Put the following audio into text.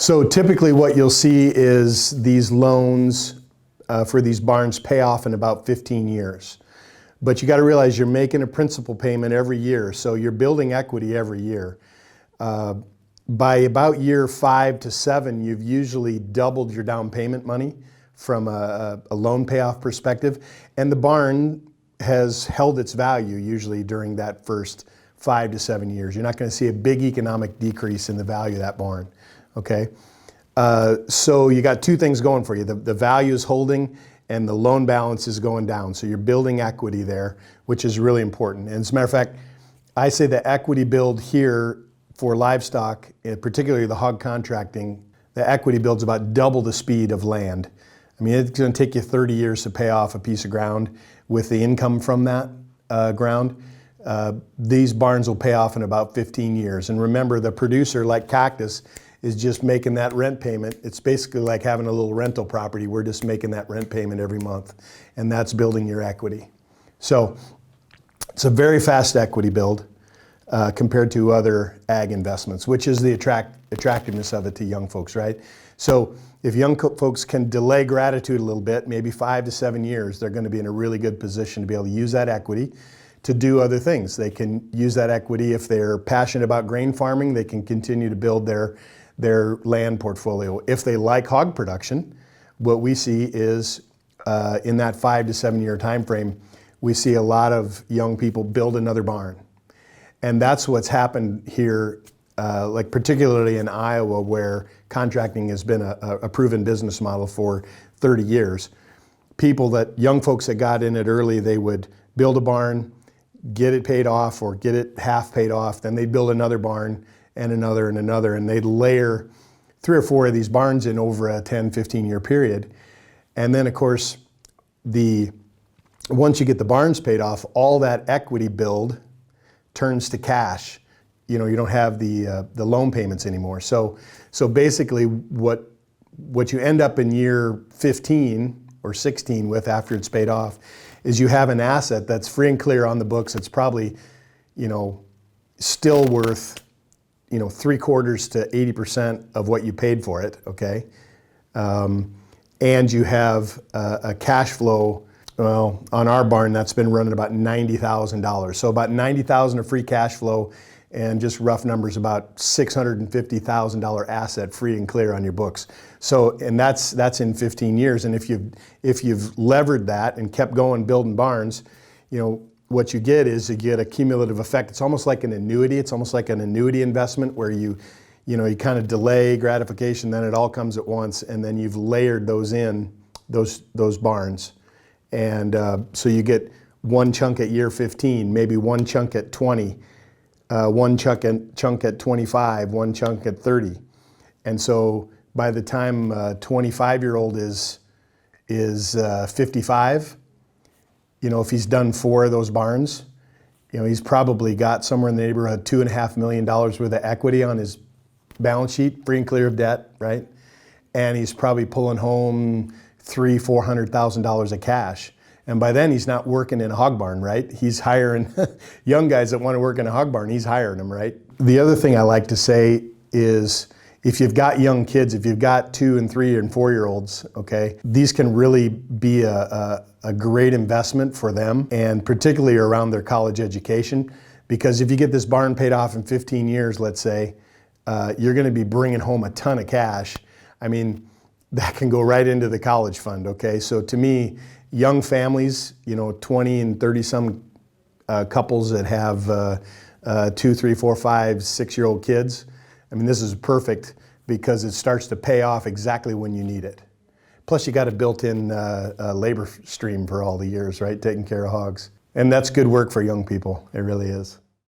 So typically what you'll see is these loans for these barns pay off in about 15 years. But you got to realize you're making a principal payment every year, so you're building equity every year. By about year 5 to 7, you've usually doubled your down payment money from a loan payoff perspective, and the barn has held its value usually during that first 5 to 7 years. You're not going to see a big economic decrease in the value of that barn. Okay, so you got two things going for you. The value is holding and the loan balance is going down. So you're building equity there, which is really important. And as a matter of fact, I say the equity build here for livestock, particularly the hog contracting, the equity build's about double the speed of land. I mean, it's going to take you 30 years to pay off a piece of ground with the income from that ground. These barns will pay off in about 15 years. And remember, the producer, like Cactus, is just making that rent payment. It's basically like having a little rental property. We're just making that rent payment every month, and that's building your equity. So it's a very fast equity build compared to other ag investments, which is the attractiveness of it to young folks, right? So if young folks can delay gratitude a little bit, maybe 5 to 7 years, they're going to be in a really good position to be able to use that equity to do other things. They can use that equity if they're passionate about grain farming. They can continue to build their land portfolio. If they like hog production, what we see is in that 5 to 7 year time frame, we see a lot of young people build another barn. And that's what's happened here, like particularly in Iowa, where contracting has been a proven business model for 30 years. Young folks that got in it early, they would build a barn, get it paid off or get it half paid off, then they'd build another barn and another and another, and they'd layer 3 or 4 of these barns in over a 10, 15 year period. And then of course, once you get the barns paid off, all that equity build turns to cash. You know, you don't have the loan payments anymore. So basically what you end up in year 15 or 16 with after it's paid off is you have an asset that's free and clear on the books. It's probably, still worth, 3/4 to 80% of what you paid for it, okay? And you have a cash flow, well, on our barn, that's been running about $90,000. So about $90,000 of free cash flow, and just rough numbers, about $650,000 asset free and clear on your books. So, and that's in 15 years. And if you've levered that and kept going building barns, what you get is you get a cumulative effect. It's almost like an annuity. It's almost like an annuity investment where you kind of delay gratification, then it all comes at once, and then you've layered those barns. And so you get one chunk at year 15, maybe one chunk at 20, one chunk at 25, one chunk at 30. And so by the time a 25-year-old is 55, if he's done 4 of those barns, he's probably got somewhere in the neighborhood of $2.5 million worth of equity on his balance sheet, free and clear of debt, right? And he's probably pulling home $300,000-$400,000 of cash. And by then he's not working in a hog barn, right? He's hiring young guys that want to work in a hog barn. He's hiring them, right? The other thing I like to say is if you've got young kids, if you've got 2 and 3 and 4-year-olds, okay, these can really be a great investment for them, and particularly around their college education. Because if you get this barn paid off in 15 years, let's say, you're going to be bringing home a ton of cash. I mean, that can go right into the college fund, okay? So to me, young families, 20 and 30 some couples that have 2, 3, 4, 5, 6-year-old kids, I mean, this is perfect because it starts to pay off exactly when you need it. Plus you got a built-in labor stream for all the years, right? Taking care of hogs. And that's good work for young people, it really is.